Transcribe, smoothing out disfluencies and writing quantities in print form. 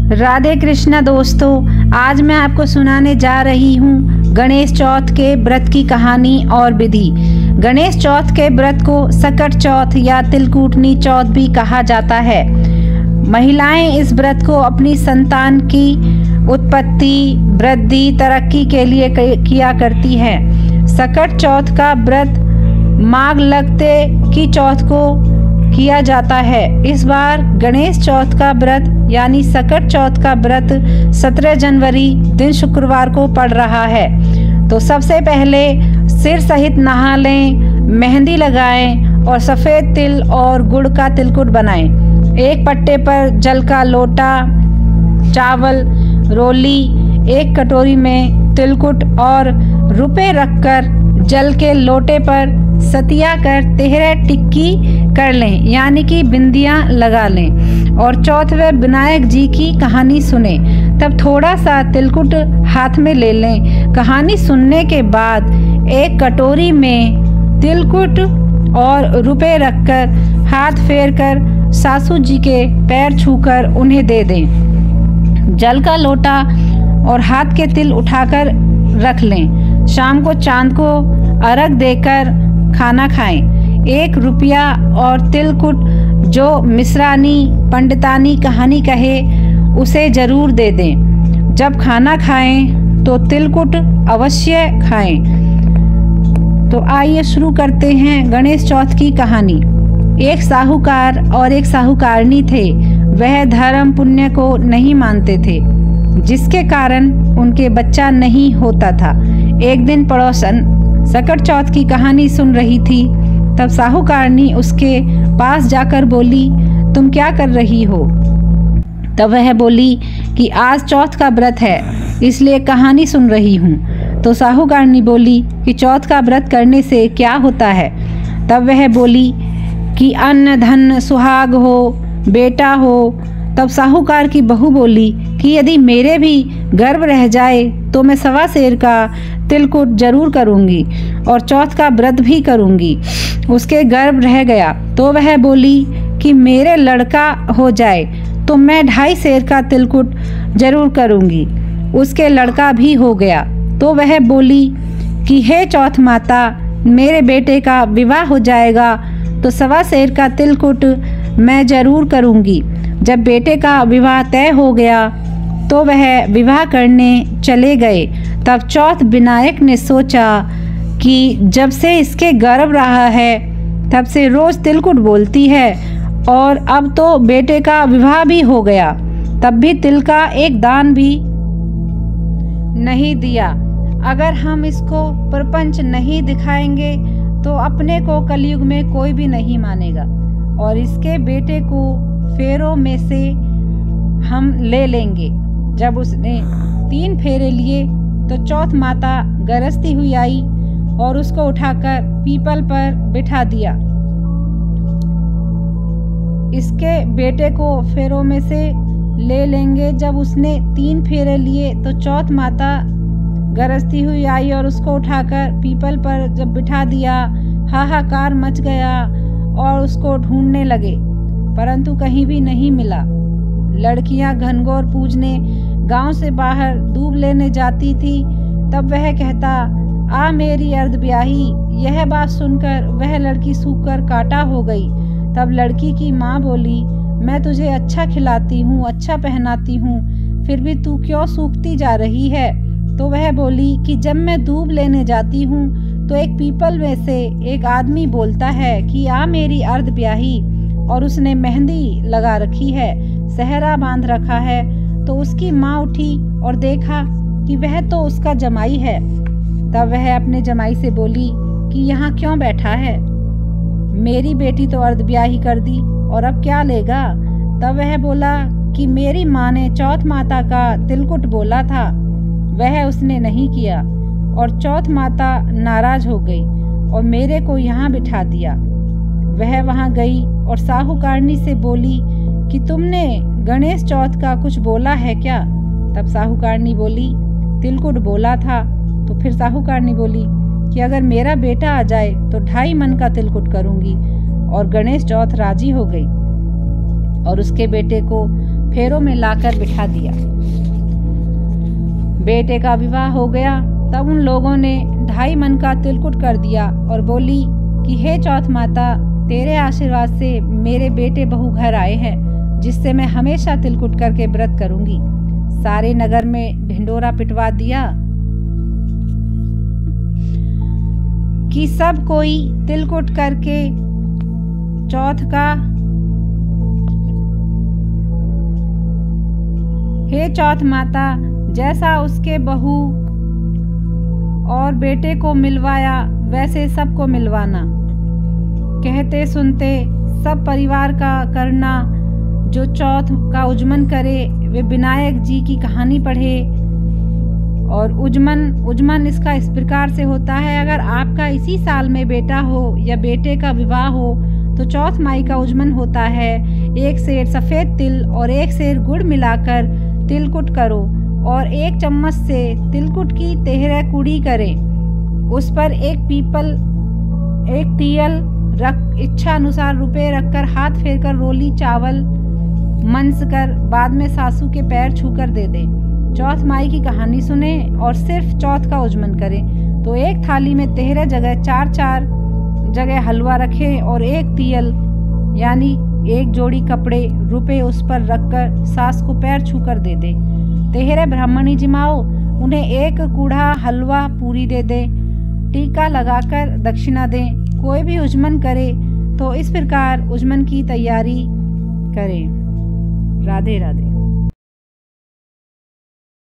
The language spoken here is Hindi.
राधे कृष्णा दोस्तों, आज मैं आपको सुनाने जा रही हूँ गणेश चौथ के व्रत की कहानी और विधि। गणेश चौथ के व्रत को सकट चौथ या तिलकुटनी चौथ भी कहा जाता है। महिलाएं इस व्रत को अपनी संतान की उत्पत्ति, वृद्धि, तरक्की के लिए किया करती हैं। सकट चौथ का व्रत माघ लगते की चौथ को किया जाता है। इस बार गणेश चौथ का व्रत यानी सकट चौथ का व्रत 17 जनवरी दिन शुक्रवार को पड़ रहा है। तो सबसे पहले सिर सहित नहा लें, मेहंदी लगाएं और सफ़ेद तिल और गुड़ का तिलकुट बनाएं। एक पट्टे पर जल का लोटा, चावल, रोली, एक कटोरी में तिलकुट और रुपए रखकर जल के लोटे पर सतिया कर 13 टिक्की कर लें, यानी कि बिंदियाँ लगा लें और चौथवे विनायक जी की कहानी सुने। तब थोड़ा सा तिलकुट हाथ में ले लें। कहानी सुनने के बाद एक कटोरी में तिलकुट और रुपए रखकर हाथ फेर कर सासू जी के पैर छूकर उन्हें दे दें। जल का लोटा और हाथ के तिल उठाकर रख लें। शाम को चांद को अर्घ देकर खाना खाएं। 1 रुपया और तिलकुट जो मिश्रानी पंडितानी कहानी कहे उसे जरूर दे दें। जब खाना खाएं तो तिलकुट अवश्य खाएं। तो आइए शुरू करते हैं गणेश चौथ की कहानी। एक साहूकार और एक साहूकारनी थे। वह धर्म पुण्य को नहीं मानते थे, जिसके कारण उनके बच्चा नहीं होता था। एक दिन पड़ोसन सकट चौथ की कहानी सुन रही थी। तब साहूकारनी उसके पास जाकर बोली, तुम क्या कर रही हो? तब वह बोली कि आज चौथ का व्रत है, इसलिए कहानी सुन रही हूँ। तो साहूकारनी बोली कि चौथ का व्रत करने से क्या होता है? तब वह बोली कि अन्न धन सुहाग हो, बेटा हो। तब साहूकार की बहू बोली कि यदि मेरे भी गर्भ रह जाए तो मैं 1.25 सेर का तिलकुट जरूर करूँगी और चौथ का व्रत भी करूँगी। उसके गर्भ रह गया तो वह बोली कि मेरे लड़का हो जाए तो मैं 2.5 सेर का तिलकुट जरूर करूँगी। उसके लड़का भी हो गया तो वह बोली कि हे चौथ माता, मेरे बेटे का विवाह हो जाएगा तो 1.25 सेर का तिलकुट मैं जरूर करूँगी। जब बेटे का विवाह तय हो गया तो वह विवाह करने चले गए। तब चौथ विनायक ने सोचा कि जब से इसके गर्भ रहा है तब से रोज तिलकुट बोलती है और अब तो बेटे का विवाह भी हो गया, तब भी तिल का एक दान भी नहीं दिया। अगर हम इसको प्रपंच नहीं दिखाएंगे तो अपने को कलयुग में कोई भी नहीं मानेगा और इसके बेटे को फेरों में से हम ले लेंगे। जब उसने 3 फेरे लिए तो चौथ माता गरजती हुई आई और उसको उठाकर पीपल पर बिठा दिया। इसके बेटे को फेरों में से ले लेंगे। जब उसने 3 फेरे लिए तो चौथ माता गरजती हुई आई और उसको उठाकर पीपल पर जब बिठा दिया, हाहाकार मच गया और उसको ढूंढने लगे, परंतु कहीं भी नहीं मिला। लड़कियां घनघोर पूजने गांव से बाहर दूब लेने जाती थी। तब वह कहता, आ मेरी अर्धब्याही। यह बात सुनकर वह लड़की सूखकर कांटा हो गई। तब लड़की की माँ बोली, मैं तुझे अच्छा खिलाती हूँ, अच्छा पहनाती हूँ, फिर भी तू क्यों सूखती जा रही है? तो वह बोली कि जब मैं दूब लेने जाती हूँ तो एक पीपल में से एक आदमी बोलता है कि आ मेरी अर्धब्याही, और उसने मेहंदी लगा रखी है, सेहरा बांध रखा है। तो उसकी माँ उठी और देखा कि वह तो उसका जमाई है। तब वह अपने जमाई से बोली कि यहाँ क्यों बैठा है? मेरी बेटी तो अर्धब्याही कर दी और अब क्या लेगा? तब वह बोला कि मेरी माँ ने चौथ माता का तिलकुट बोला था, वह उसने नहीं किया और चौथ माता नाराज हो गई और मेरे को यहाँ बिठा दिया। वह वहाँ गई और साहूकारनी से बोली कि तुमने गणेश चौथ का कुछ बोला है क्या? तब साहूकारनी बोली, तिलकुट बोला था। तो फिर साहूकारनी बोली कि अगर मेरा बेटा आ जाए तो 2.5 मन का तिलकुट करूँगी। और गणेश चौथ राजी हो गई और उसके बेटे को फेरों में लाकर बिठा दिया। बेटे का विवाह हो गया। तब उन लोगों ने 2.5 मन का तिलकुट कर दिया और बोली कि हे चौथ माता, तेरे आशीर्वाद से मेरे बेटे बहू घर आए हैं, जिससे मैं हमेशा तिलकुट करके व्रत करूंगी। सारे नगर में ढिंडोरा पिटवा दिया कि सब कोई तिलकुट करके चौथ का हे चौथ माता, जैसा उसके बहू और बेटे को मिलवाया वैसे सबको मिलवाना। कहते सुनते सब परिवार का करना। जो चौथ का उजमन करे वे विनायक जी की कहानी पढ़े। और उजमन इसका इस प्रकार से होता है, अगर आपका इसी साल में बेटा हो या बेटे का विवाह हो तो चौथ माई का उजमन होता है। 1 सेर सफ़ेद तिल और 1 सेर गुड़ मिलाकर तिलकुट करो और 1 चम्मच से तिलकुट की 13 कुड़ी करें। उस पर 1 पीपल 1 तियल रख इच्छा अनुसार रुपए रखकर हाथ फेरकर रोली चावल मंस कर बाद में सासू के पैर छूकर दे दे। चौथ माई की कहानी सुने और सिर्फ चौथ का उजमन करें तो 1 थाली में 13 जगह 4-4 जगह हलवा रखें और 1 तियल यानी 1 जोड़ी कपड़े रुपए उस पर रखकर सास को पैर छूकर दे दे। 13 ब्राह्मणी जिमाओ, उन्हें 1 कूढ़ा हलवा पूरी दे दे। टीका लगाकर दक्षिणा दें। कोई भी उजमन करे तो इस प्रकार उजमन की तैयारी करें। राधे राधे।